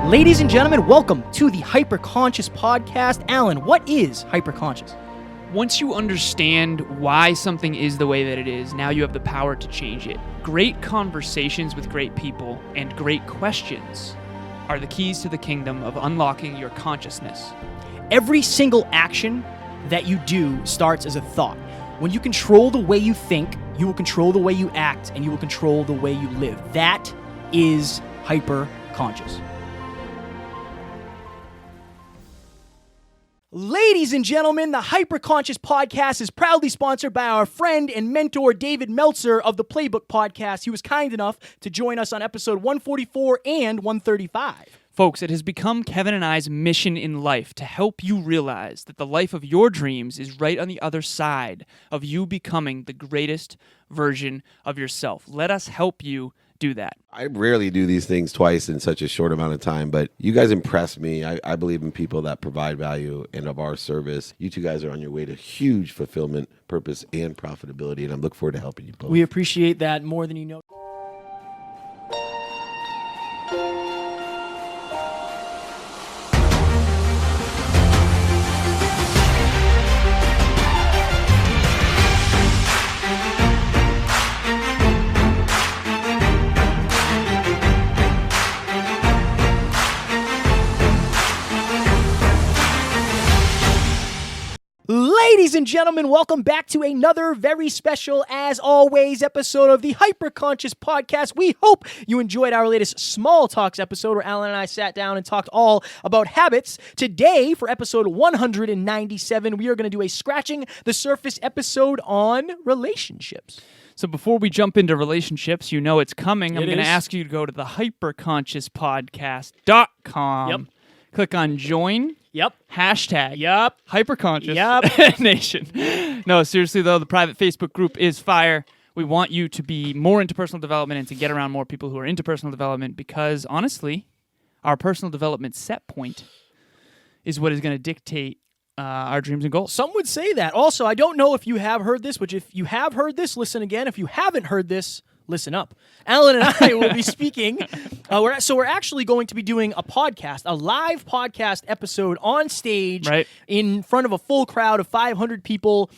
Ladies and gentlemen, welcome to the Hyperconscious Podcast. Alan, what is hyperconscious? Once you understand why something is the way that it is, now you have the power to change it. Great conversations with great people and great questions are the keys to the kingdom of unlocking your consciousness. Every single action that you do starts as a thought. When you control the way you think, you will control the way you act, and you will control the way you live. That is hyperconscious. Ladies and gentlemen, the Hyperconscious Podcast is proudly sponsored by our friend and mentor, David Meltzer of the Playbook Podcast. He was kind enough to join us on episode 144 and 135. Folks, it has become Kevin and I's mission in life to help you realize that the life of your dreams is right on the other side of you becoming the greatest version of yourself. Let us help you do that. I rarely do these things twice in such a short amount of time, but you guys impress me. I believe in people that provide value and of our service. You two guys are on your way to huge fulfillment, purpose, and profitability, and I look forward to helping you both. We appreciate that more than you know. Ladies and gentlemen, welcome back to another very special, as always, episode of the Hyperconscious Podcast. We hope you enjoyed our latest Small Talks episode where Alan and I sat down and talked all about habits. Today, for episode 197, we are going to do a Scratching the Surface episode on relationships. So before we jump into relationships, you know it's coming. I'm going to is. ask you to go to the hyperconsciouspodcast.com. Yep. Click on join. Yep. Hashtag. Yep. Hyperconscious. Yep. Nation. No, seriously though, the private Facebook group is fire. We want you to be more into personal development and to get around more people who are into personal development because honestly, our personal development set point is what is going to dictate our dreams and goals. Some would say that. Also, I don't know if you have heard this, but if you have heard this, listen again. If you haven't heard this, listen up. Alan and I will be speaking. We're actually going to be doing a podcast, a live podcast episode on stage in front of a full crowd of 500 people,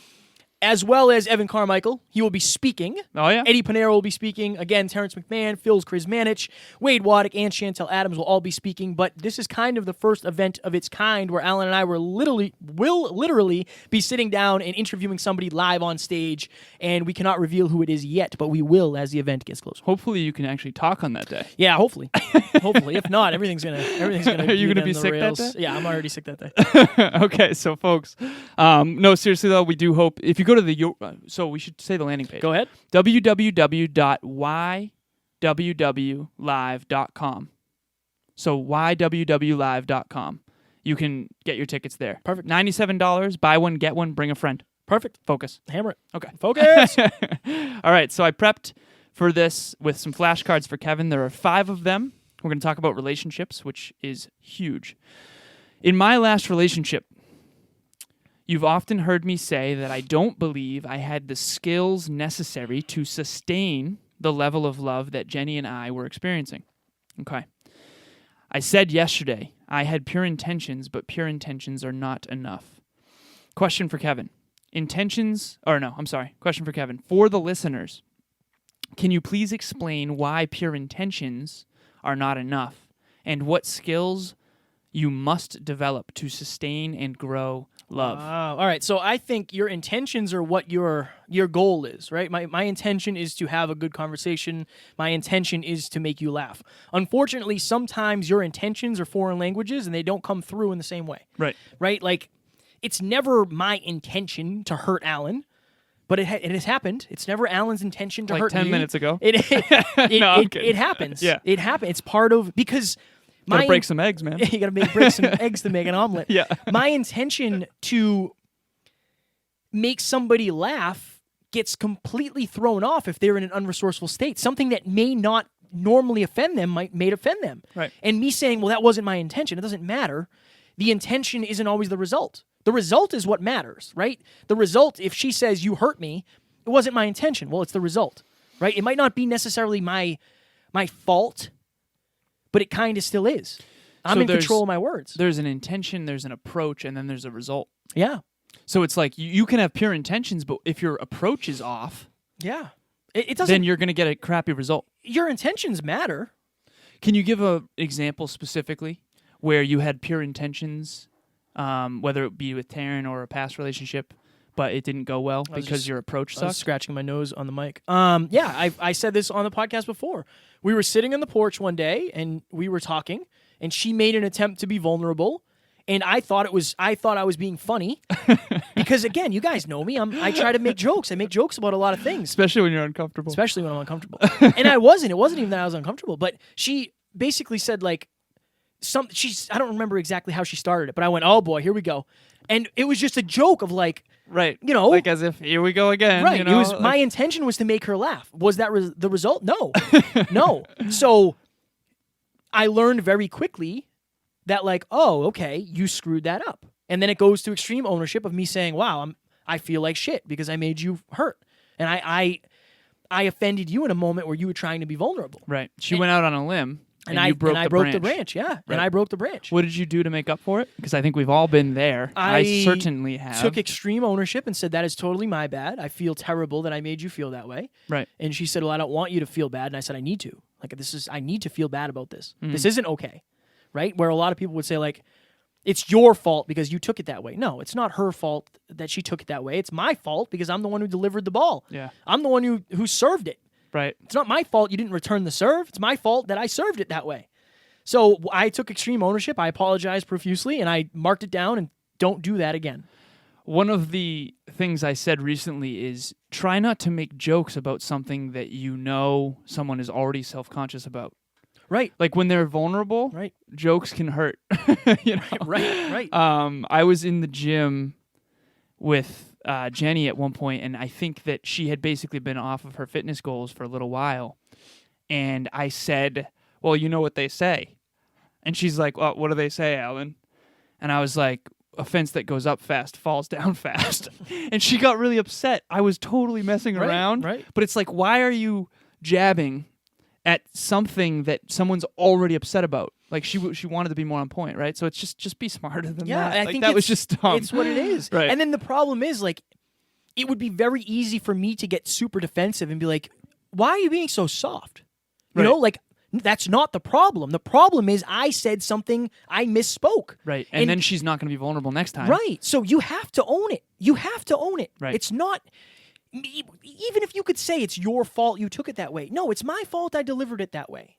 as well as Evan Carmichael. He will be speaking. Oh, yeah? Eddie Panero will be speaking. Again, Terrence McMahon, Phil's Chris Manich, Wade Waddick, and Chantel Adams will all be speaking. But this is kind of the first event of its kind where Alan and I will literally be sitting down and interviewing somebody live on stage. And we cannot reveal who it is yet, but we will as the event gets closer. Hopefully you can actually talk on that day. Yeah, hopefully. Hopefully. If not, everything's gonna Are you gonna be sick rails. that day? Yeah, I'm already sick that day. Okay, so folks, no, seriously though, we do hope if you go to the so we should say the landing page. Go ahead. www.ywwlive.com. So ywwlive.com. You can get your tickets there. Perfect. $97. Buy one, get one, bring a friend. Perfect. Focus. Hammer it. Okay. Focus. All right, so I prepped for this with some flashcards for Kevin. There are 5 of them. We're going to talk about relationships, which is huge. In my last relationship, you've often heard me say that I don't believe I had the skills necessary to sustain the level of love that Jenny and I were experiencing. Okay. I said yesterday I had pure intentions, but pure intentions are not enough. Question for Kevin. Question for Kevin. For the listeners, can you please explain why pure intentions are not enough and what skills you must develop to sustain and grow love? All right. So I think your intentions are what your goal is, right? My intention is to have a good conversation. My intention is to make you laugh. Unfortunately, sometimes your intentions are foreign languages and they don't come through in the same way. Right. Right? Like, it's never my intention to hurt Alan, but it has happened. It's never Alan's intention to hurt me. 10 minutes ago. It kidding. happens. Yeah. It happens. It's part of, because Gotta break some eggs, man. You gotta break some eggs to make an omelet. Yeah. My intention to make somebody laugh gets completely thrown off if they're in an unresourceful state. Something that may not normally offend them may offend them. Right. And me saying, well, that wasn't my intention. It doesn't matter. The intention isn't always the result. The result is what matters, right? The result, if she says, you hurt me, it wasn't my intention. Well, it's the result, right? It might not be necessarily my fault, but it kind of still is. I'm So in control of my words. There's an intention, there's an approach, and then there's a result. Yeah. So it's like you can have pure intentions, but if your approach is off, Yeah. It doesn't. then you're going to get a crappy result. Your intentions matter. Can you give an example specifically where you had pure intentions, whether it be with Taryn or a past relationship, but it didn't go well because your approach I was sucked? scratching my nose on the mic. Yeah, I said this on the podcast before. We were sitting on the porch one day and we were talking, and she made an attempt to be vulnerable, and I thought I was being funny because again, you guys know me. I try to make jokes. I make jokes about a lot of things, Especially when you're uncomfortable. especially when I'm uncomfortable. And I wasn't. It wasn't even that I was uncomfortable, but she basically said like I don't remember exactly how she started it, but I went, "Oh boy, here we go." And it was just a joke of like, Right. you know, like as if here we go again. right. You know? It was my intention was to make her laugh. Was that the result? No, no. So I learned very quickly that like, oh, okay, you screwed that up, and then it goes to extreme ownership of me saying, wow, I feel like shit because I made you hurt, and I offended you in a moment where you were trying to be vulnerable. Right. She went out on a limb, and I you broke the branch. Yeah, Right. and I broke the branch. What did you do to make up for it? Because I think we've all been there. I certainly have. Took extreme ownership and said, that is totally my bad. I feel terrible that I made you feel that way. Right. And she said, well, I don't want you to feel bad. And I said, I need to. Like, I need to feel bad about this. This isn't okay. Right? Where a lot of people would say, like, it's your fault because you took it that way. No, it's not her fault that she took it that way. It's my fault because I'm the one who delivered the ball. Yeah. I'm the one who served it. Right. It's not my fault you didn't return the serve. It's my fault that I served it that way. So I took extreme ownership. I apologized profusely, and I marked it down and don't do that again. One of the things I said recently is try not to make jokes about something that you know someone is already self-conscious about. Right. Like when they're vulnerable, Right. jokes can hurt. You know? Right. I was in the gym with Jenny at one point, and I think that she had basically been off of her fitness goals for a little while. And I said, well, you know what they say. And she's like, well, what do they say, Alan? And I was like, a fence that goes up fast falls down fast. And she got really upset. I was totally messing around. Right. But it's like, why are you jabbing at something that someone's already upset about? Like she wanted to be more on point, right? So it's just be smarter than Yeah, that. I Like, think that was just dumb. It's what it is. Right. And then the problem is, like, it would be very easy for me to get super defensive and be like, why are you being so soft? You know, like, that's not the problem. The problem is I said something, I misspoke. Right. And then she's not going to be vulnerable next time. Right. So you have to own it. You have to own it. Right. It's not, even if you could say it's your fault you took it that way. No, it's my fault I delivered it that way.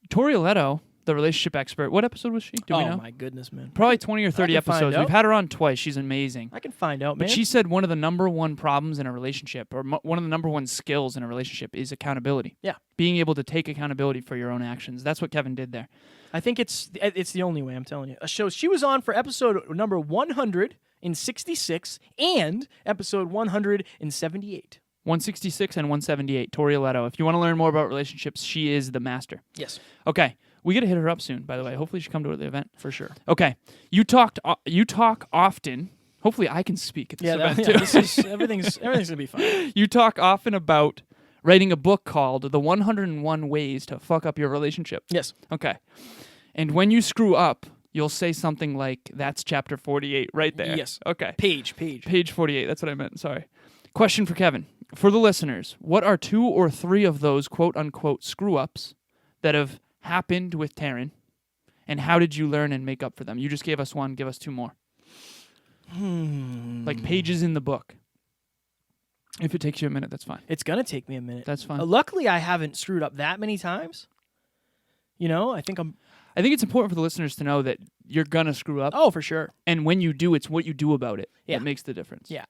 Tori Leto, the relationship expert, what episode was she? Do we know? Oh, my goodness, man. Probably 20 or 30 can find episodes. out. We've had her on twice. She's amazing. I can find out, man. But she said one of the number one problems in a relationship, or one of the number one skills in a relationship, is accountability. Yeah. Being able to take accountability for your own actions. That's what Kevin did there. I think it's the only way, I'm telling you. So she was on for episode number 166 and episode 178. 166 and 178, Tori Leto. If you want to learn more about relationships, she is the master. Yes. Okay. We got to hit her up soon, by the way. Hopefully she come to the event. For sure. Okay. You talk often. Hopefully I can speak at this event too. This is, everything's going to be fine. You talk often about writing a book called The 101 Ways to Fuck Up Your Relationship. Yes. Okay. And when you screw up, you'll say something like, that's chapter 48 right there. Yes. Okay. Page. Page 48. That's what I meant. Sorry. Question for Kevin. For the listeners, what are 2 or 3 of those quote-unquote screw-ups that have happened with Taryn, and how did you learn and make up for them? You just gave us one. Give us 2 more. Like pages in the book. If it takes you a minute, that's fine. It's going to take me a minute. That's fine. Luckily, I haven't screwed up that many times. You know, I think it's important for the listeners to know that you're going to screw up. Oh, for sure. And when you do, it's what you do about it that makes the difference. Yeah.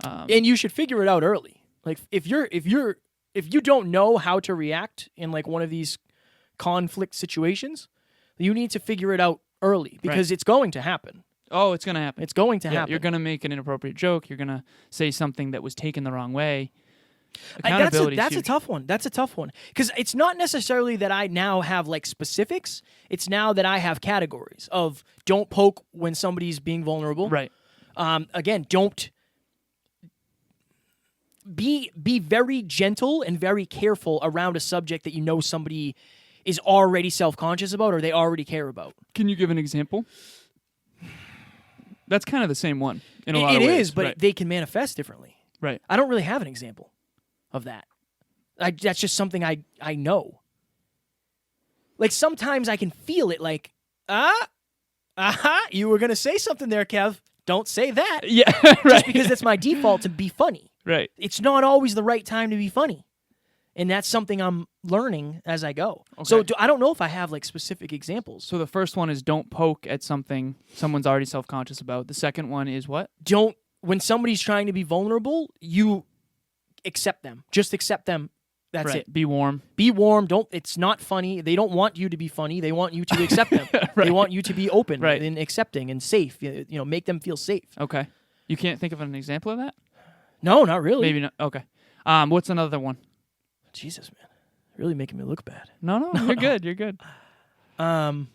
And you should figure it out early. Like if you don't know how to react in like one of these conflict situations, you need to figure it out early because it's going to happen. Oh, it's going to happen. It's going to happen. You're going to make an inappropriate joke. You're going to say something that was taken the wrong way. Accountability. That's a tough one. That's a tough one. Because it's not necessarily that I now have like specifics. It's now that I have categories of don't poke when somebody's being vulnerable. Right. Again, don't be very gentle and very careful around a subject that you know somebody is already self-conscious about or they already care about. Can you give an example? That's kind of the same one in a lot of ways. It is, but right. they can manifest differently. Right. I don't really have an example of that. That's just something I know. Like sometimes I can feel it like, you were going to say something there, Kev. Don't say that. Yeah, right. Just because it's my default to be funny. Right. It's not always the right time to be funny. And that's something I'm learning as I go. Okay. So I don't know if I have like specific examples. So the first one is don't poke at something someone's already self-conscious about. The second one is what? When somebody's trying to be vulnerable, you accept them. Just accept them. That's right. it. Be warm. Be warm. It's not funny. They don't want you to be funny. They want you to accept them. Right. They want you to be open Right. and accepting and safe. Make them feel safe. Okay. You can't think of an example of that? No, not really. Maybe not. Okay. What's another one? Jesus, man. Really making me look bad. No, you're good. You're good. In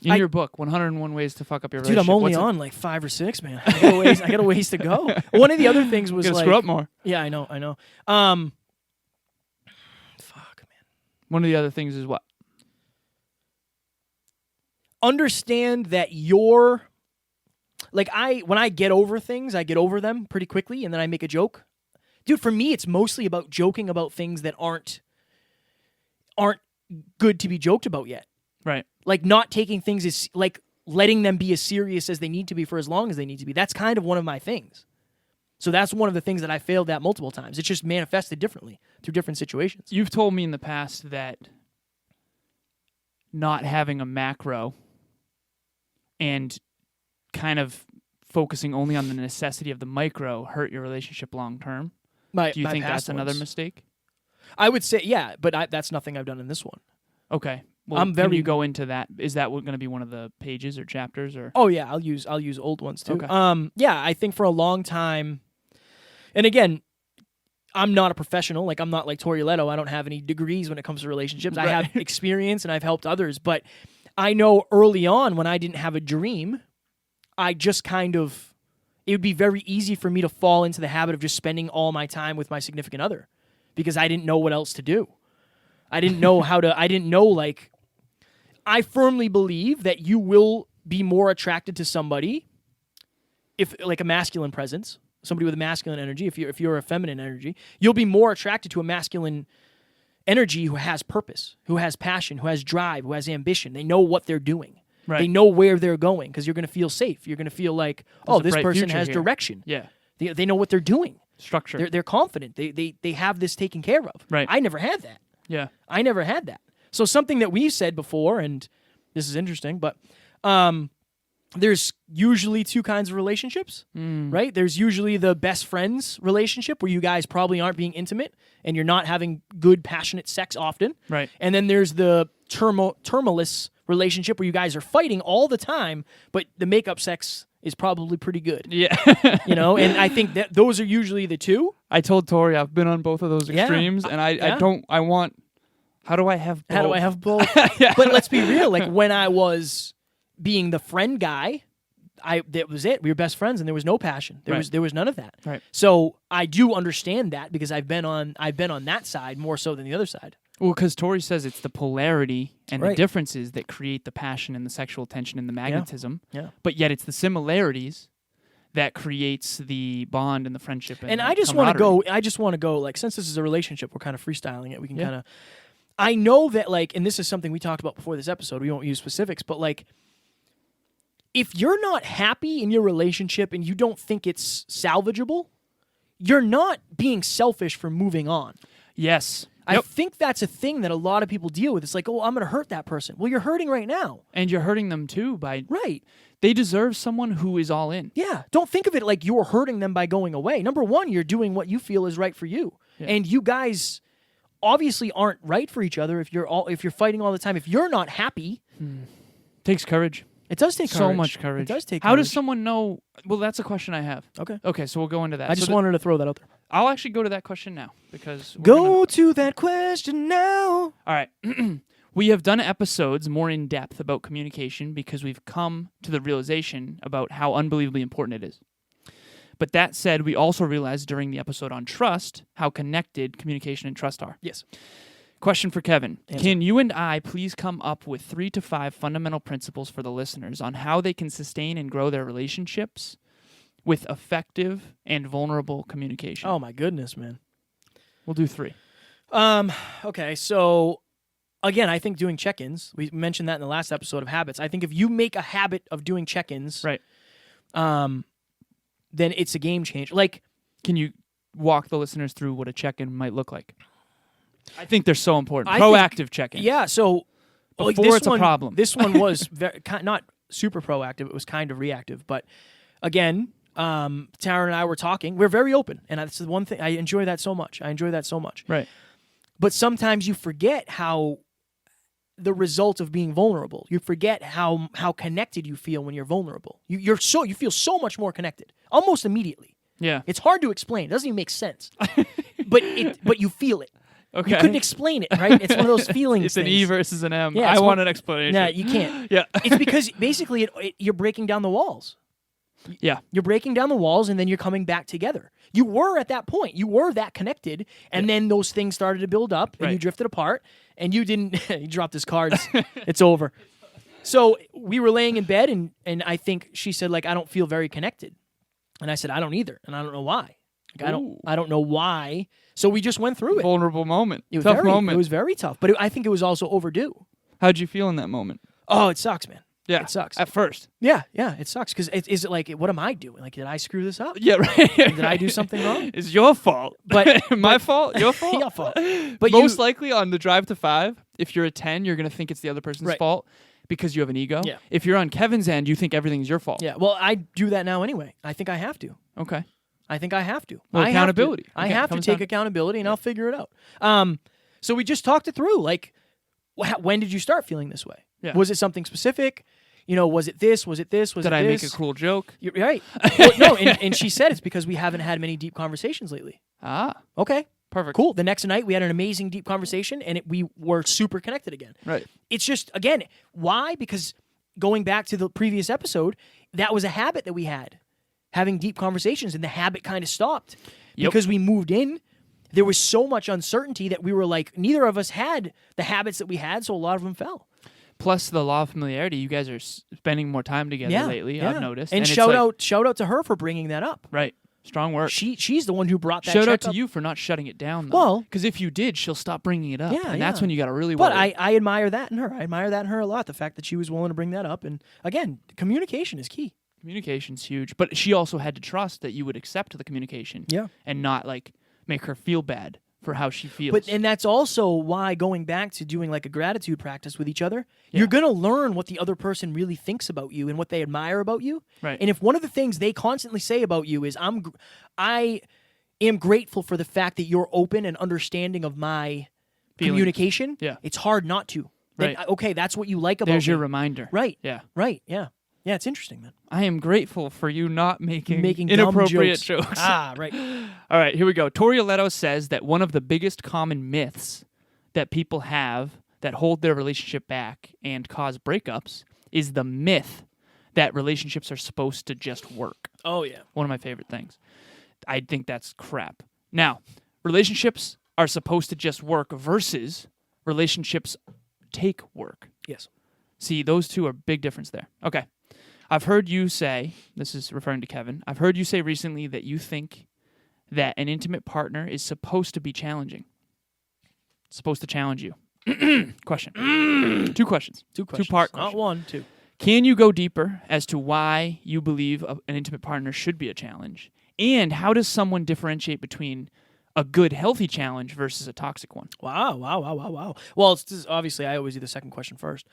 your book, 101 Ways to Fuck Up Your Dude, Relationship. I'm only on like 5 or 6, man. I got a ways to go. One of the other things was Gotta like, screw up more. Yeah, I know. Fuck, man. One of the other things is what? Understand that you're like when I get over things, I get over them pretty quickly, and then I make a joke. Dude, for me, it's mostly about joking about things that aren't good to be joked about yet. Right. Like not taking things as like letting them be as serious as they need to be for as long as they need to be. That's kind of one of my things. So that's one of the things that I failed at multiple times. It's just manifested differently through different situations. You've told me in the past that not having a macro and kind of focusing only on the necessity of the micro hurt your relationship long term. Do you think that's another mistake? I would say, yeah, but that's nothing I've done in this one. Okay. Well, can you go into that? Is that going to be one of the pages or chapters? Or Oh yeah, I'll use old ones too. Okay. Yeah, I think for a long time, and again, I'm not a professional. Like I'm not like Tori Leto. I don't have any degrees when it comes to relationships. Right. I have experience and I've helped others, but I know early on when I didn't have a dream, I just it would be very easy for me to fall into the habit of just spending all my time with my significant other because I didn't know what else to do. I didn't know I firmly believe that you will be more attracted to somebody if like a masculine presence, somebody with a masculine energy. If you're a feminine energy, you'll be more attracted to a masculine energy who has purpose, who has passion, who has drive, who has ambition. They know what they're doing. Right. They know where they're going because you're going to feel safe. You're going to feel like, There's a this bright person future has here. direction. Yeah. They know what they're doing. Structure. They're confident. They have this taken care of. Right. I never had that. Yeah. I never had that. So something that we've said before, and this is interesting, but there's usually two kinds of relationships, right? There's usually the best friends relationship where you guys probably aren't being intimate and you're not having good, passionate sex often. Right. And then there's the turmoilless relationship where you guys are fighting all the time, but the makeup sex is probably pretty good. Yeah. And I think that those are usually the two. I told Tori I've been on both of those Yeah. extremes, and I want. How do I have both? How do I have both? Yeah. But let's be real. Like when I was being the friend guy, that was it. We were best friends, and there was no passion. There was none of that. Right. So I do understand that because I've been on that side more so than the other side. Well, because Tori says it's the polarity and the Right. differences that create the passion and the sexual tension and the magnetism. Yeah. But yet it's the similarities that creates the bond and the friendship. And I just want to go. Like since this is a relationship, we're kind of freestyling it. We can kind of. I know that like, and this is something we talked about before this episode. We won't use specifics, but like, if you're not happy in your relationship and you don't think it's salvageable, you're not being selfish for moving on. Yes. I think that's a thing that a lot of people deal with. It's like, oh, I'm going to hurt that person. Well, you're hurting right now. And you're hurting them too by... Right. They deserve someone who is all in. Yeah. Don't think of it like you're hurting them by going away. Number one, you're doing what you feel is right for you. Yeah. And you guys obviously aren't right for each other if you're fighting all the time. If you're not happy... Takes courage. It does take courage. So much courage. It does take How courage. does someone know... Well, that's a question I have. Okay, so we'll go into that. I just wanted to throw that out there. I'll actually go to that question now because... to that question now. All right. We have done episodes more in depth about communication because we've come to the realization about how unbelievably important it is. But that said, we also realized during the episode on trust how connected communication and trust are. Yes. Question for Kevin. Answer. Can you and I please come up with 3 to 5 fundamental principles for the listeners on how they can sustain and grow their relationships with effective and vulnerable communication? Oh my goodness, man. We'll do 3. Okay, so again, I think doing check-ins, we mentioned that in the last episode of habits. I think if you make a habit of doing check-ins, Right. then it's a game changer. Like, Can you walk the listeners through what a check-in might look like? I think they're so important. I think- Proactive check-ins. yeah, so like Before this it's a one, problem. This one was not super proactive. It was kind of reactive. But again, Tara and I were talking. We're very open, and that's the one thing I enjoy that so much. Right. But sometimes you forget how the result of being vulnerable. You forget how connected you feel when you're vulnerable. You feel so much more connected almost immediately. Yeah. It's hard to explain. It doesn't even make sense. but you feel it. Okay. You couldn't explain it, right? It's one of those feelings. It's an E versus an M. Yeah, I it's want one- an explanation. Nah, you can't. Yeah. It's because basically you're breaking down the walls. Yeah. You're breaking down the walls, and then you're coming back together. You were at that point. You were that connected, and then those things started to build up, and you Right. drifted apart, and you didn't. He dropped his cards. It's over. So we were laying in bed, and I think she said, like, I don't feel very connected, and I said, I don't either, and I don't know why. Like, Ooh. I don't know why. So we just went through it. Vulnerable moment. It was Tough very, moment. It was very tough, but I think it was also overdue. How'd you feel in that moment? Oh, it sucks, man. Yeah. It sucks. At first. Yeah, it sucks because is it like, what am I doing? Like, did I screw this up? Yeah, right. Did I do something wrong? It's your fault. But- my fault? Your fault? Your fault. But Most likely on the drive to 5, if you're a 10, you're going to think it's the other person's Right. fault because you have an ego. Yeah. If you're on Kevin's end, you think everything's your fault. Yeah, well, I do that now anyway. I think I have to. Okay. I think I have to. Well, I have to. accountability. I Okay, have to comes take down- accountability, and I'll figure it out. So we just talked it through. Like, when did you start feeling this way? Yeah. Was it something specific? Was it this? Was it this? Was Did it I make this? a cruel joke? You're right. Well, no, and she said it's because we haven't had many deep conversations lately. Ah, Okay, perfect. cool. The next night we had an amazing deep conversation, and we were super connected again. Right. It's just, again, why? Because going back to the previous episode, that was a habit that we had, having deep conversations, and the habit kind of stopped Yep. because we moved in. There was so much uncertainty that we were like, neither of us had the habits that we had, so a lot of them fell. Plus the law of familiarity. You guys are spending more time together lately, I've noticed. And it's shout like- out to her for bringing that up. Right. Strong work. She's the one who brought that. Shout out check to up. you for not shutting it down, though. Well- because if you did, she'll stop bringing it up. Yeah, and that's yeah. when you got to really But worry. I admire that in her. I admire that in her a lot. The fact that she was willing to bring that up, and again, communication is key. Communication's huge. But she also had to trust that you would accept the communication. Yeah. And not, like, make her feel bad for how she feels. And that's also why going back to doing like a gratitude practice with each other, you're going to learn what the other person really thinks about you and what they admire about you. Right. And if one of the things they constantly say about you is I am grateful for the fact that you're open and understanding of my Feelings. communication, Yeah. it's hard not to. Then, Right. okay, that's what you like about There's me. your reminder. Right. Yeah. Right. Yeah. Yeah, it's interesting, man. I am grateful for you not making Dumb inappropriate jokes. Ah, right. All right, here we go. Torioletto says that one of the biggest common myths that people have that hold their relationship back and cause breakups is the myth that relationships are supposed to just work. Oh yeah. One of my favorite things. I think that's crap. Now, relationships are supposed to just work versus relationships take work. Yes. See, those two are big difference there. Okay. I've heard you say, this is referring to Kevin, I've heard you say recently that you think that an intimate partner is supposed to be challenging. It's supposed to challenge you. Question. Two questions. Two questions. Two-part Not question. one, two. Can you go deeper as to why you believe an intimate partner should be a challenge? And how does someone differentiate between a good, healthy challenge versus a toxic one? Wow. Well, obviously I always do the second question first.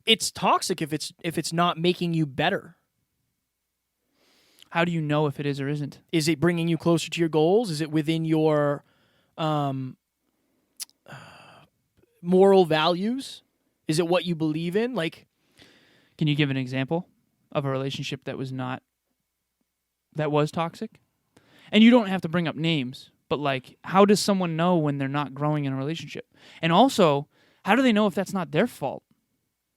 It's toxic if it's not making you better. How do you know if it is or isn't? Is it bringing you closer to your goals? Is it within your moral values? Is it what you believe in? Like, Can you give an example of a relationship that was toxic? And you don't have to bring up names, but like, how does someone know when they're not growing in a relationship? And also, how do they know if that's not their fault?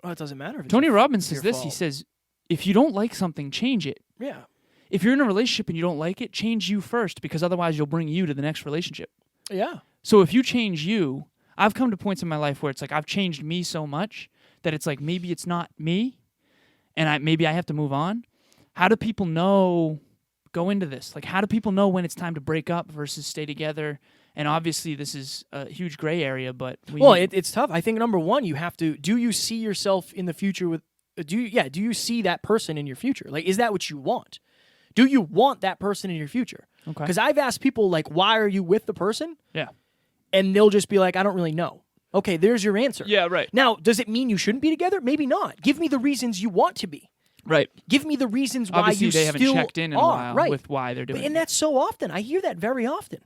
well, it doesn't matter. If it's Tony your- Robbins it's says your this. He fault. says, if you don't like something, change it. Yeah. If you're in a relationship and you don't like it, change you first, because otherwise you'll bring you to the next relationship. Yeah. So if you change you, I've come to points in my life where it's like I've changed me so much that it's like maybe it's not me, and maybe I have to move on. How do people know? Go into this. Like, how do people know when it's time to break up versus stay together? And obviously, this is a huge gray area, but it's tough. I think number one, you have to. Do you see yourself in the future with? Do you see that person in your future? Like, is that what you want? Do you want that person in your future? Okay. Because I've asked people like, why are you with the person? Yeah. And they'll just be like, I don't really know. Okay, there's your answer. Yeah, right. Now, does it mean you shouldn't be together? Maybe not. Give me the reasons you want to be. Right. Give me the reasons why Obviously, you they still haven't checked in a are. while Right. with why they're doing And it. that's so often. I hear that very often.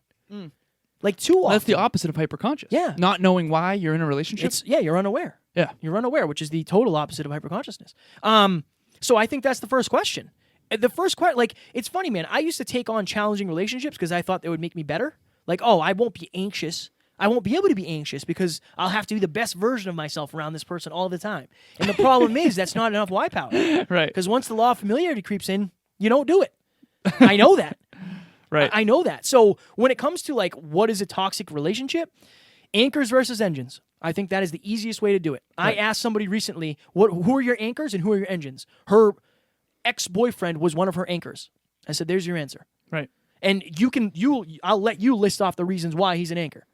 Like too often. That's the opposite of hyperconscious. Yeah. Not knowing why you're in a relationship. You're unaware. Yeah. You're unaware, which is the total opposite of hyperconsciousness. So I think that's the first question. The first question, like, it's funny, man. I used to take on challenging relationships because I thought they would make me better. Like, oh, I won't be anxious. I won't be able to be anxious because I'll have to be the best version of myself around this person all the time. And the problem is that's not enough Y power. Right. Because once the law of familiarity creeps in, you don't do it. I know that. Right. I know that. So when it comes to like what is a toxic relationship, anchors versus engines. I think that is the easiest way to do it. Right. I asked somebody recently, who are your anchors and who are your engines? Her ex-boyfriend was one of her anchors. I said, there's your answer. Right. And I'll let you list off the reasons why he's an anchor.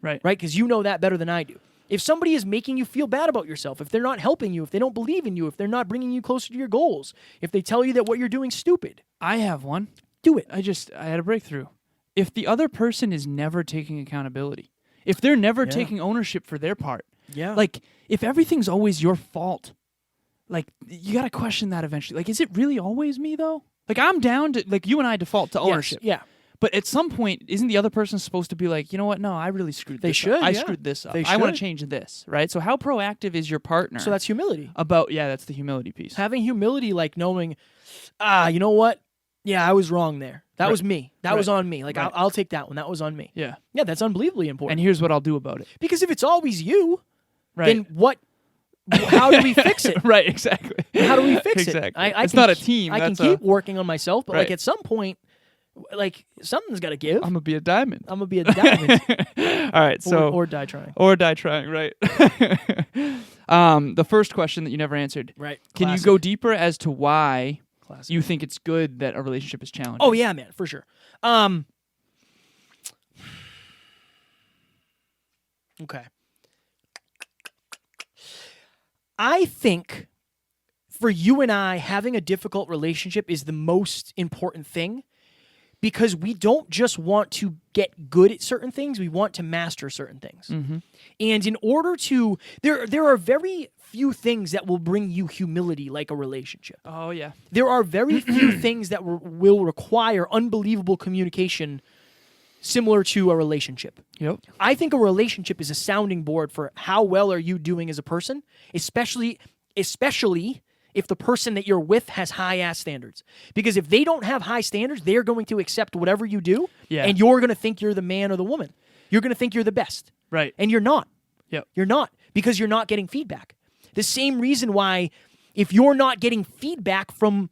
Right. Right? Because you know that better than I do. If somebody is making you feel bad about yourself, if they're not helping you, if they don't believe in you, if they're not bringing you closer to your goals, if they tell you that what you're doing is stupid, I have one. do it. I had a breakthrough. If the other person is never taking accountability, if they're never taking ownership for their part, like if everything's always your fault, like you got to question that eventually. Like, is it really always me though? Like I'm down to, like, you and I default to ownership. Yes, yeah. But at some point, isn't the other person supposed to be like, you know what? No, I really screwed this up. I screwed this up. I want to change this, right? So how proactive is your partner? So that's humility. That's the humility piece. Having humility, like knowing, you know what? Yeah, I was wrong there. That was me. That was on me. Like, I'll take that one. That was on me. Yeah. Yeah, that's unbelievably important. And here's what I'll do about it. Because if it's always you, Right. then how do we fix it? Right, exactly. How do we fix Exactly. it? It's not a team. I can keep working on myself, but like Right. at some point, like something's got to give. I'm going to be a diamond. I'm gonna be a diamond. All right, so or die trying. Or die trying, right. The first question that you never answered. Right. Can Classic. you go deeper as to why Classic. you think it's good that a relationship is challenging? Oh yeah, man, for sure. Okay. I think for you and I, having a difficult relationship is the most important thing because we don't just want to get good at certain things, we want to master certain things. Mm-hmm. And in order to, there are very few things that will bring you humility like a relationship. Oh, yeah. There are very few things that will require unbelievable communication similar to a relationship. Yep. I think a relationship is a sounding board for how well are you doing as a person, especially if the person that you're with has high-ass standards. Because if they don't have high standards, they're going to accept whatever you do, and you're going to think you're the man or the woman. You're going to think you're the best. Right. And you're not. Yep. You're not, because you're not getting feedback. The same reason why if you're not getting feedback from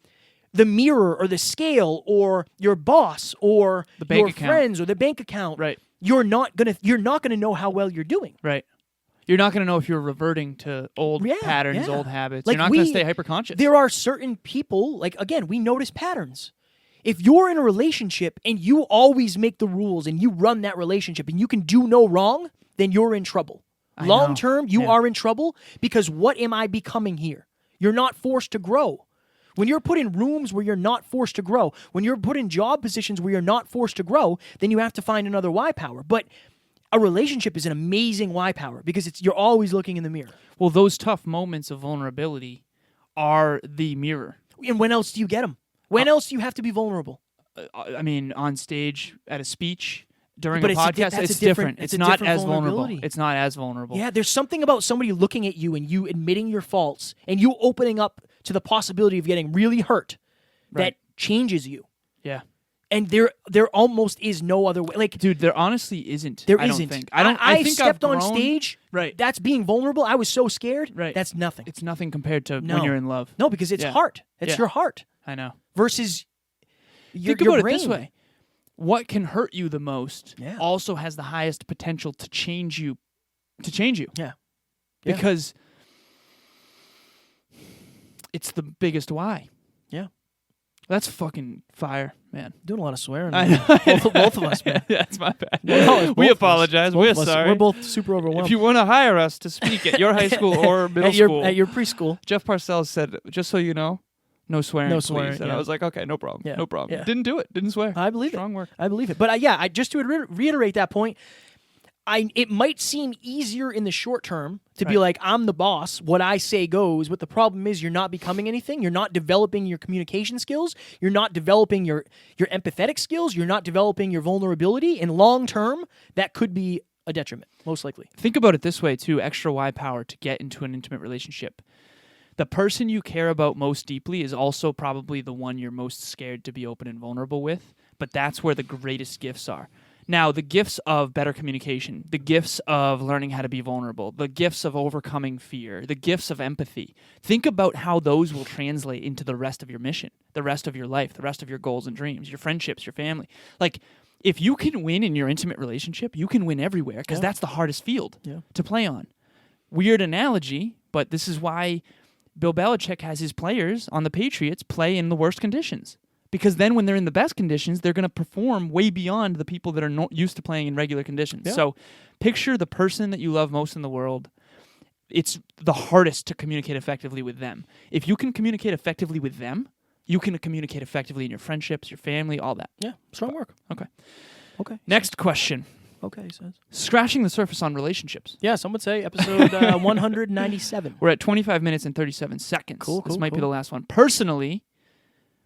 the mirror or the scale or your boss or the bank your account. friends or the bank account, right, you're not gonna know how well you're doing. Right. You're not going to know if you're reverting to old patterns, old habits. Like you're not going to stay hyperconscious. There are certain people, like, again, we notice patterns. If you're in a relationship and you always make the rules and you run that relationship and you can do no wrong, then you're in trouble. Long term, you are in trouble because what am I becoming here? You're not forced to grow. When you're put in rooms where you're not forced to grow, when you're put in job positions where you're not forced to grow, then you have to find another Y power. But a relationship is an amazing Y power because you're always looking in the mirror. Well, those tough moments of vulnerability are the mirror. And when else do you get them? When else do you have to be vulnerable? I mean, on stage, at a speech, during But a podcast, it's different. It's not as vulnerable. It's not as vulnerable. Yeah, there's something about somebody looking at you and you admitting your faults and you opening up to the possibility of getting really hurt that changes you. Yeah. And there almost is no other way. Like, dude, there honestly isn't. There I isn't. Don't think. I think stepped I've on grown. stage. Right. That's being vulnerable. I was so scared. Right. That's nothing. It's nothing compared to when you're in love. No, because it's heart. It's your heart. I know. Versus your Think about brain. it this way. what can hurt you the most Yeah. also has the highest potential to change you. Yeah. Because it's the biggest why. Yeah. That's fucking fire, man. Doing a lot of swearing. I man. know. both of us, man. Yeah, it's my bad. No, it's both We of us. apologize. Both We're of us. sorry. We're both super overwhelmed. If you want to hire us to speak at your high school or middle school, at your preschool. Jeff Parcells said, just so you know, no swearing, No please. swearing, And yeah. I was like, okay, no problem. Yeah, No problem. yeah. Didn't do it. Didn't swear. I believe Strong it. work. I believe it. But just to reiterate that point, it might seem easier in the short term to be Right. like, I'm the boss, what I say goes, but the problem is you're not becoming anything. You're not developing your communication skills. You're not developing your empathetic skills. You're not developing your vulnerability. And long term, that could be a detriment, most likely. Think about it this way, too. Extra Y power to get into an intimate relationship. The person you care about most deeply is also probably the one you're most scared to be open and vulnerable with. But that's where the greatest gifts are. Now, the gifts of better communication, the gifts of learning how to be vulnerable, the gifts of overcoming fear, the gifts of empathy. Think about how those will translate into the rest of your mission, the rest of your life, the rest of your goals and dreams, your friendships, your family. Like, if you can win in your intimate relationship, you can win everywhere because that's the hardest field to play on. Weird analogy, but this is why Bill Belichick has his players on the Patriots play in the worst conditions. Because then when they're in the best conditions, they're going to perform way beyond the people that are not used to playing in regular conditions. Yeah. So picture the person that you love most in the world. It's the hardest to communicate effectively with them. If you can communicate effectively with them, you can communicate effectively in your friendships, your family, all that. Yeah, strong work. Okay. Okay. Next question. Okay, he says. Scratching the surface on relationships. Yeah, some would say episode 197. We're at 25 minutes and 37 seconds. Cool, This cool, might be cool. the last one. Personally,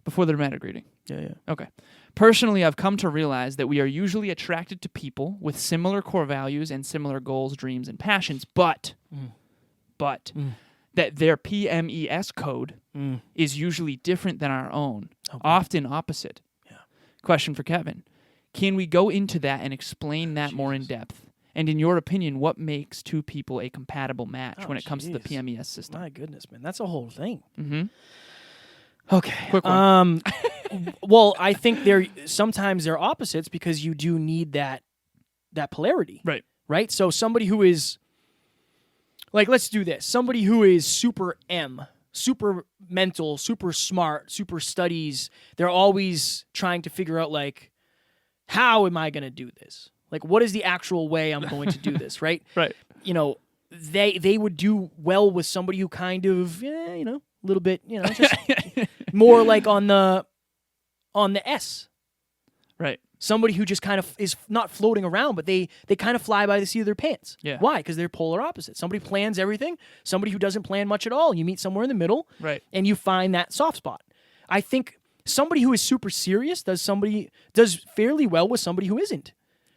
before the dramatic reading. Yeah. Okay. Personally, I've come to realize that we are usually attracted to people with similar core values and similar goals, dreams, and passions, but that their PMES code is usually different than our own, often opposite. Yeah. Question for Kevin. Can we go into that and explain that more in depth? And in your opinion, what makes two people a compatible match when it comes to the PMES system? My goodness, man. That's a whole thing. Mm-hmm. Okay. Quick one. Well, I think sometimes they're opposites because you do need that polarity. Right? So somebody who is like, let's do this. Somebody who is super super mental, super smart, super studies, they're always trying to figure out like, how am I going to do this? Like, what is the actual way I'm going to do this, right? Right. You know, they would do well with somebody who kind of, a little bit, just more like on the S. Right. Somebody who just kind of is not floating around, but they kind of fly by the seat of their pants. Yeah. Why? Because they're polar opposites. Somebody plans everything. Somebody who doesn't plan much at all. You meet somewhere in the middle. Right. And you find that soft spot. I think somebody who is super serious does fairly well with somebody who isn't.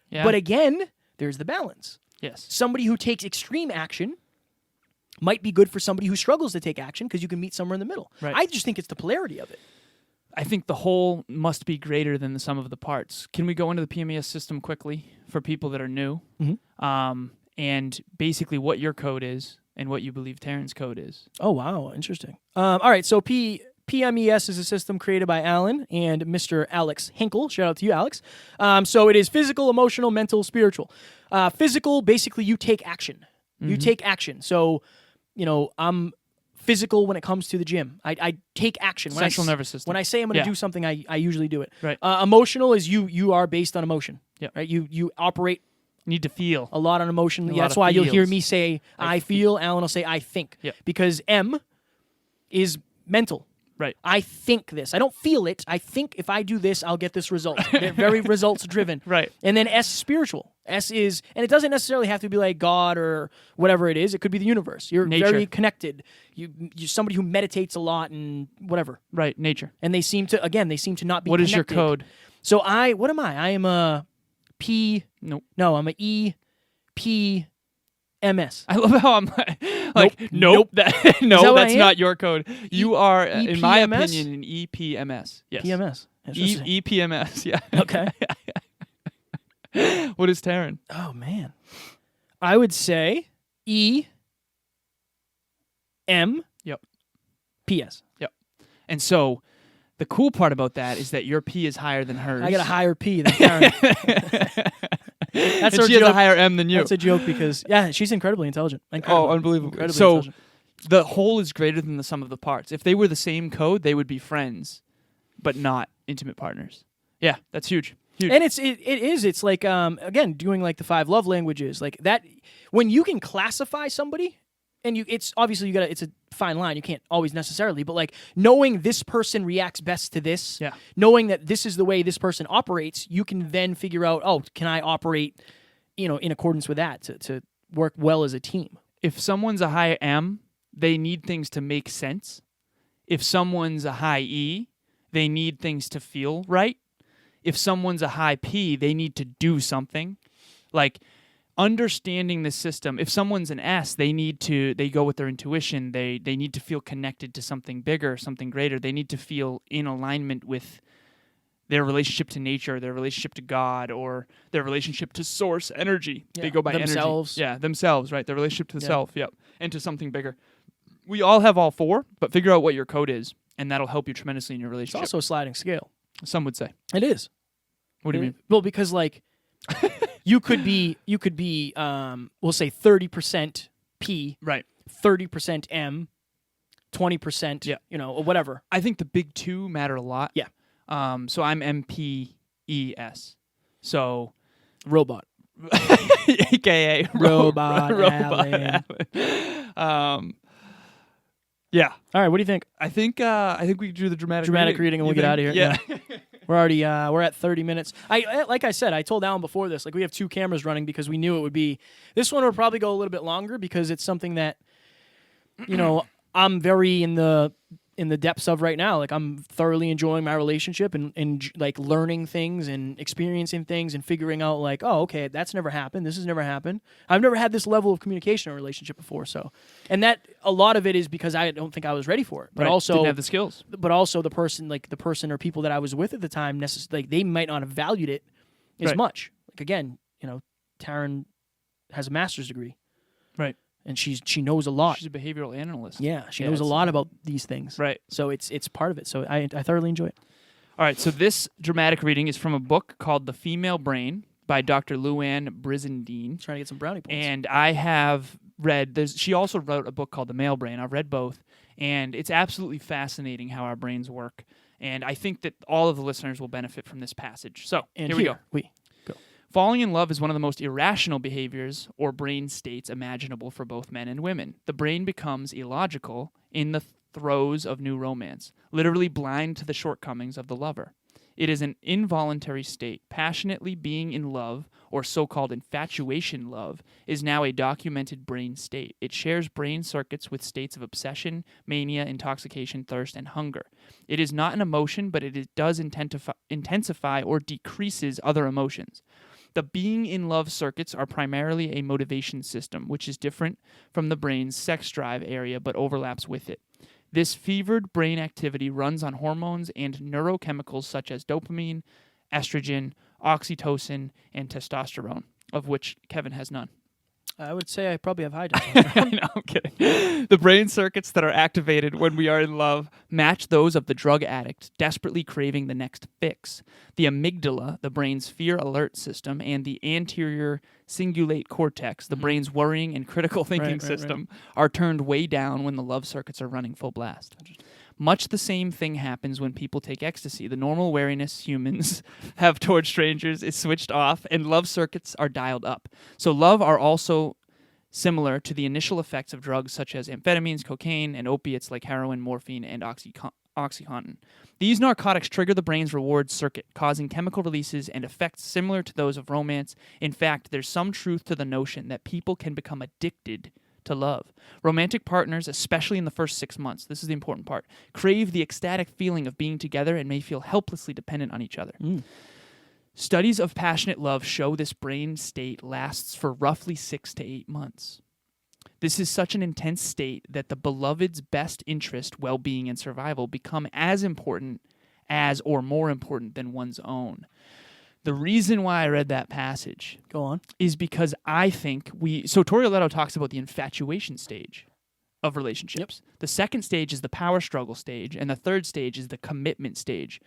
Yeah. But again, there's the balance. Yes. Somebody who takes extreme action might be good for somebody who struggles to take action because you can meet somewhere in the middle. Right. I just think it's the polarity of it. I think the whole must be greater than the sum of the parts. Can we go into the PMES system quickly for people that are new? Mm-hmm. And basically what your code is and what you believe Taryn's code is. Oh, wow. Interesting. All right. So PMES is a system created by Alan and Mr. Alex Hinkle. Shout out to you, Alex. So it is physical, emotional, mental, spiritual. Physical, basically you take action. Mm-hmm. You take action. So, I'm physical when it comes to the gym. I take action. Central nervous system. When I say I'm going to do something, I usually do it. Right. Emotional is you are based on emotion. Yeah. Right. You operate Need to feel. a lot on emotion. A Yeah, lot that's of why you'll hear feels. me say I feel. Alan will say I think. Yeah. Because M is mental. Right. I think this. I don't feel it. I think if I do this, I'll get this result. They're very results driven. Right. And then S is spiritual. S is, and it doesn't necessarily have to be like God or whatever it is. It could be the universe. You're Nature. very connected. You're somebody who meditates a lot and whatever. Right. Nature. And they seem to not be What is your connected. code? So what am I? I am a P. Nope. No, I'm a E, P, MS. I love how I'm like, nope. That, no, that what that's I am? not your code. You are, in my EPMS? opinion, an EPMS. Yes. PMS. Interesting. EPMS, yeah. Okay. What is Taryn? Oh, man. I would say E, M, Yep. PS. Yep. And so The cool part about that is that your P is higher than hers. I got a higher P than Karen. That's and her she has a joke. higher M than you. That's a joke because she's incredibly intelligent. Oh, unbelievable. Incredibly So intelligent. the whole is greater than the sum of the parts. If they were the same code, they would be friends, but not intimate partners. Yeah, that's huge. Huge. And it is. It's like again doing like the 5 love languages like that. When you can classify somebody, and it's obviously it's a fine line. You can't always necessarily, but like knowing this person reacts best to this, knowing that this is the way this person operates, you can then figure out, oh, can I operate, in accordance with that to work well as a team. If someone's a high M, they need things to make sense. If someone's a high E, they need things to feel right. If someone's a high P, they need to do something. Like understanding the system. If someone's an S, they go with their intuition. They need to feel connected to something bigger, something greater. They need to feel in alignment with their relationship to nature, their relationship to God, or their relationship to source energy. Yeah. They go by themselves. energy. Yeah, themselves, right? Their relationship to the self, yep. And to something bigger. We all have all 4, but figure out what your code is, and that'll help you tremendously in your It's relationship. also a sliding scale. Some would say. It is. What do you mean? Well, because like you could be we'll say 30% P, Right. 30% M, 20%, or whatever. I think the big 2 matter a lot. Yeah. So I'm MPES. So Robot. AKA Robot Alan. Yeah. All right, what do you think? I think we do the dramatic reading and we'll You get think? out of here. Yeah. We're already we're at 30 minutes. Like I said, I told Alan before this, like we have 2 cameras running because we knew it would be this one will probably go a little bit longer because it's something that I'm very in the depths of right now. Like I'm thoroughly enjoying my relationship and like learning things and experiencing things and figuring out like, oh, okay, that's never happened. This has never happened. I've never had this level of communication in a relationship before. So, and that a lot of it is because I don't think I was ready for it, but Right. also didn't have the skills. But also the person or people that I was with at the time, like they might not have valued it as Right. much. Like again, Taryn has a master's degree. Right. And she knows a lot. She's a behavioral analyst. Yeah, she knows a lot about these things. Right. So it's part of it. So I thoroughly enjoy it. All right, so this dramatic reading is from a book called The Female Brain by Dr. Luann Brizendine. Trying to get some brownie points. And I have read, she also wrote a book called The Male Brain. I've read both, and it's absolutely fascinating how our brains work. And I think that all of the listeners will benefit from this passage. So here we go. Falling in love is one of the most irrational behaviors or brain states imaginable for both men and women. The brain becomes illogical in the throes of new romance, literally blind to the shortcomings of the lover. It is an involuntary state. Passionately being in love, or so-called infatuation love, is now a documented brain state. It shares brain circuits with states of obsession, mania, intoxication, thirst, and hunger. It is not an emotion, but it does intensify or decreases other emotions. The being in love circuits are primarily a motivation system, which is different from the brain's sex drive area but overlaps with it. This fevered brain activity runs on hormones and neurochemicals such as dopamine, estrogen, oxytocin, and testosterone, of which Kevin has none. I would say I probably have high testosterone. I know, I'm kidding. The brain circuits that are activated when we are in love match those of the drug addict desperately craving the next fix. The amygdala, the brain's fear alert system, and the anterior cingulate cortex, the brain's worrying and critical thinking system, are turned way down when the love circuits are running full blast. Much the same thing happens when people take ecstasy. The normal wariness humans have towards strangers is switched off, and love circuits are dialed up. So love are also similar to the initial effects of drugs such as amphetamines, cocaine, and opiates like heroin, morphine, and Oxycontin. These narcotics trigger the brain's reward circuit, causing chemical releases and effects similar to those of romance. In fact, there's some truth to the notion that people can become addicted to love. Romantic partners, especially in the first 6 months, this is the important part, crave the ecstatic feeling of being together and may feel helplessly dependent on each other. Studies of passionate love show this brain state lasts for roughly 6 to 8 months. This is such an intense state that the beloved's best interest, well-being, and survival become as important as or more important than one's own. The reason why I read that passage Go on. is because I think so Torioletto talks about the infatuation stage of relationships. The second stage is the power struggle stage, and the third stage is the commitment stage.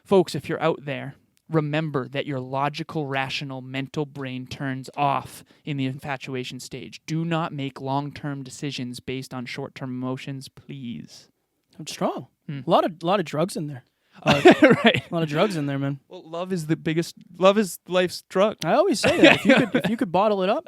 Folks, if you're out there, remember that your logical, rational, mental brain turns off in the infatuation stage. Do not make long-term decisions based on short-term emotions, please. I'm strong. A lot of drugs in there. Right. A lot of drugs in there, man. Well, love is life's drug. I always say that if you could bottle it up,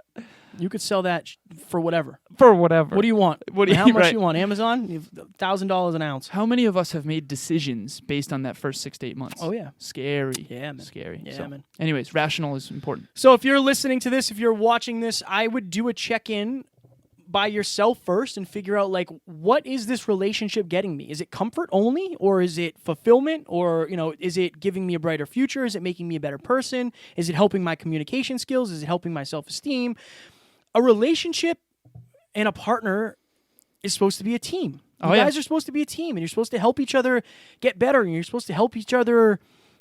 you could sell that for whatever. For whatever. What do you want? How much right. do you want? Amazon? $1,000 an ounce. How many of us have made decisions based on that first 6 to 8 months? Oh, yeah. Scary. Yeah, man. Scary. Yeah, So, man. anyways, rational is important. So if you're listening to this, if you're watching this, I would do a check-in by yourself first and figure out, like, what is this relationship getting me? Is it comfort only, or is it fulfillment, or, is it giving me a brighter future? Is it making me a better person? Is it helping my communication skills? Is it helping my self-esteem? A relationship and a partner is supposed to be a team. You guys are supposed to be a team, and you're supposed to help each other get better, and you're supposed to help each other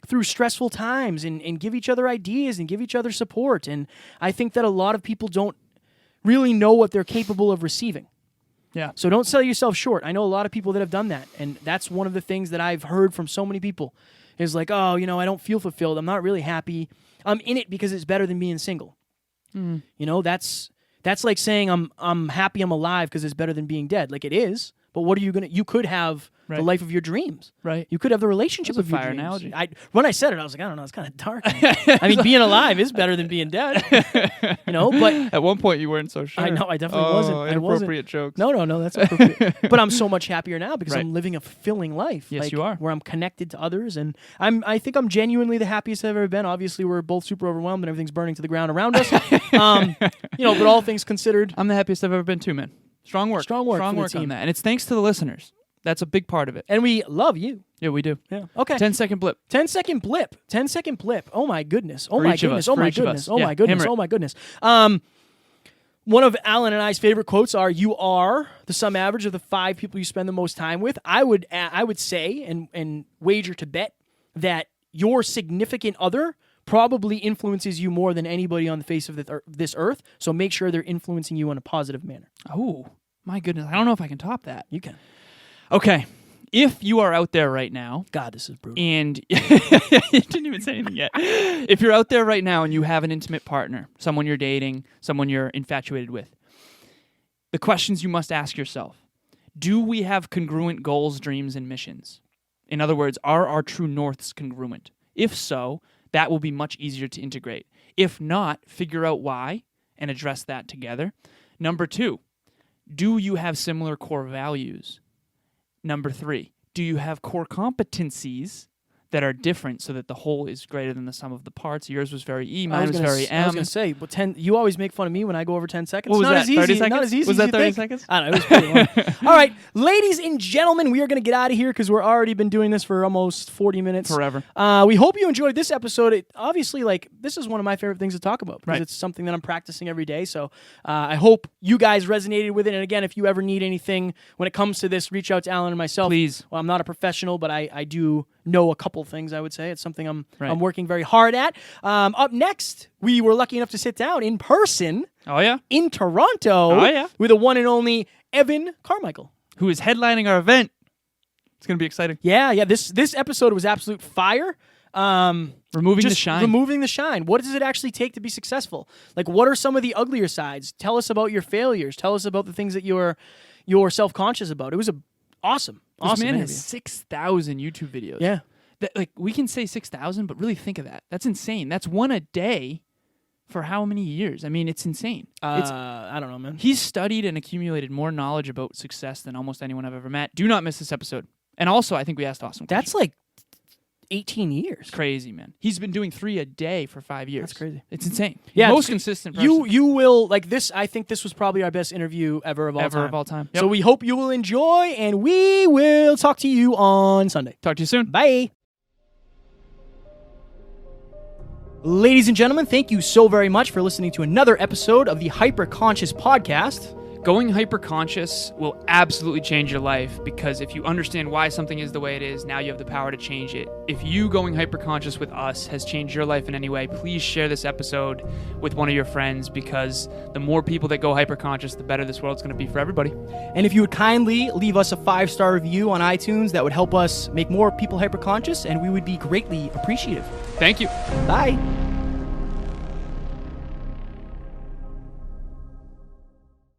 through stressful times and give each other ideas and give each other support. And I think that a lot of people don't really know what they're capable of receiving. Yeah. So don't sell yourself short. I know a lot of people that have done that, and that's one of the things that I've heard from so many people is like, oh, I don't feel fulfilled. I'm not really happy. I'm in it because it's better than being single. That's like saying I'm happy I'm alive because it's better than being dead. Like, it is, but what are you you could have the life of your dreams. Right. You could have the relationship That's of a your fire dreams. analogy. When I said it, I was like, I don't know, it's kind of dark. I mean, being alive is better than being dead. But at one point you weren't so sure. I know, I definitely wasn't. Inappropriate jokes. No, that's appropriate. But I'm so much happier now because I'm living a fulfilling life. Yes, you are. Where I'm connected to others, and I think I'm genuinely the happiest I've ever been. Obviously, we're both super overwhelmed and everything's burning to the ground around us. But all things considered, I'm the happiest I've ever been too, man. Strong work. Strong work Strong for the work on team. that. And it's thanks to the listeners. That's a big part of it. and we love you. Yeah, we do. Yeah. Okay. 10-second blip. 10-second blip. 10-second blip. Oh my goodness. Oh For my each of goodness. us. Oh For my each of goodness. us. Oh Yeah, my goodness. hammer it. Oh my goodness. One of Alan and I's favorite quotes are, "You are the sum average of the 5 people you spend the most time with." I would say and wager to bet that your significant other probably influences you more than anybody on the face of this earth. So make sure they're influencing you in a positive manner. Oh, my goodness. I don't know if I can top that. You can. Okay. If you are out there right now, God, this is brutal. and you didn't even say anything yet. If you're out there right now and you have an intimate partner, someone you're dating, someone you're infatuated with, the questions you must ask yourself: do we have congruent goals, dreams, and missions? In other words, are our true norths congruent? If so, that will be much easier to integrate. If not, figure out why and address that together. Number 2, do you have similar core values? Number 3, do you have core competencies that are different so that the whole is greater than the sum of the parts? Yours was very E, mine was very M. I was going to say, but 10. You always make fun of me when I go over 10 seconds. What was not that, as easy, 30 seconds? Not as easy Was as that you 30 think. seconds? I don't know. It was pretty long. All right, ladies and gentlemen, we are going to get out of here because we're already been doing this for almost 40 minutes. Forever. We hope you enjoyed this episode. Obviously, this is one of my favorite things to talk about because Right. it's something that I'm practicing every day. So I hope you guys resonated with it. And again, if you ever need anything when it comes to this, reach out to Alan and myself. Please. Well, I'm not a professional, but I do know a couple things, I would say. It's something I'm working very hard at. Up next, we were lucky enough to sit down in person Oh, yeah? in Toronto with the one and only Evan Carmichael. Who is headlining our event. It's going to be exciting. Yeah. This episode was absolute fire. Removing the shine. Removing the shine. What does it actually take to be successful? Like, what are some of the uglier sides? Tell us about your failures. Tell us about the things that you're self-conscious about. It was awesome This man interview. has 6,000 YouTube videos. Yeah. We can say 6,000, but really think of that. That's insane. That's one a day for how many years? I mean, it's insane. I don't know, man. He's studied and accumulated more knowledge about success than almost anyone I've ever met. Do not miss this episode. And also, I think we asked awesome questions. That's like 18 years. Crazy, man. He's been doing 3 a day for 5 years. That's crazy. It's insane. Yeah, Most consistent person You will like this. I think this was probably our best interview ever of all time. Yep. So we hope you will enjoy, and we will talk to you on Sunday. Talk to you soon. Bye. Ladies and gentlemen, thank you so very much for listening to another episode of the Hyper Conscious Podcast. Going hyper-conscious will absolutely change your life, because if you understand why something is the way it is, now you have the power to change it. If you going hyper-conscious with us has changed your life in any way, please share this episode with one of your friends, because the more people that go hyper-conscious, the better this world's going to be for everybody. And if you would kindly leave us a 5-star review on iTunes, that would help us make more people hyper-conscious, and we would be greatly appreciative. Thank you. Bye.